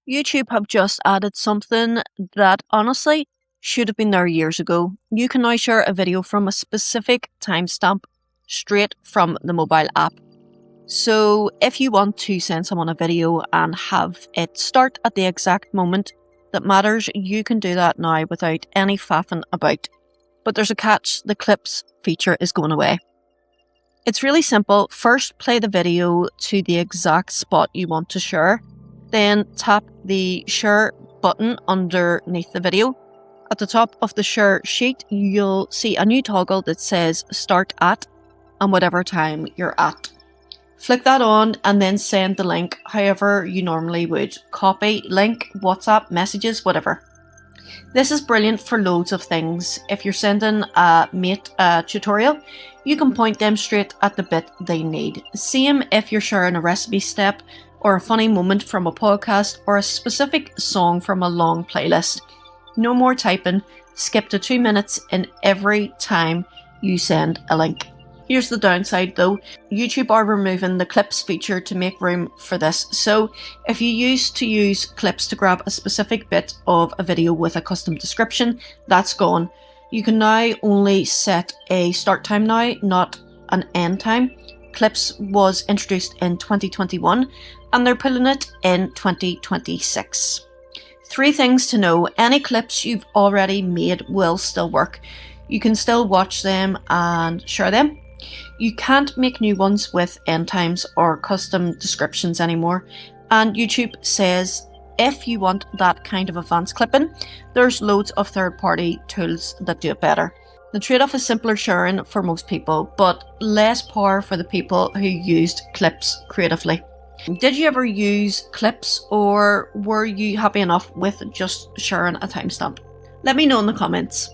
YouTube have just added something that honestly should have been there years ago. You can now share a video from a specific timestamp straight from the mobile app. So if you want to send someone a video and have it start at the exact moment that matters, you can do that now without any faffing about. But there's a catch: the clips feature is going away. It's really simple. First, play the video to the exact spot you want to share. Then tap the share button underneath the video. At the top of the share sheet, you'll see a new toggle that says start at and whatever time you're at. Flick that on and then send the link however you normally would. Copy, link, WhatsApp, messages, whatever. This is brilliant for loads of things. If you're sending a mate a tutorial, you can point them straight at the bit they need. Same if you're sharing a recipe step or a funny moment from a podcast or a specific song from a long playlist. No more typing. Skip to 2 minutes in every time you send a link. Here's the downside though. YouTube are removing the clips feature to make room for this. So if you used to use clips to grab a specific bit of a video with a custom description, that's gone. You can now only set a start time now, not an end time. Clips was introduced in 2021 and they're pulling it in 2026. 3 things to know: any clips you've already made will still work. You can still watch them and share them. You can't make new ones with end times or custom descriptions anymore. And YouTube says if you want that kind of advanced clipping, there's loads of third-party tools that do it better. The trade-off is simpler sharing for most people, but less power for the people who used clips creatively. Did you ever use clips, or were you happy enough with just sharing a timestamp? Let me know in the comments.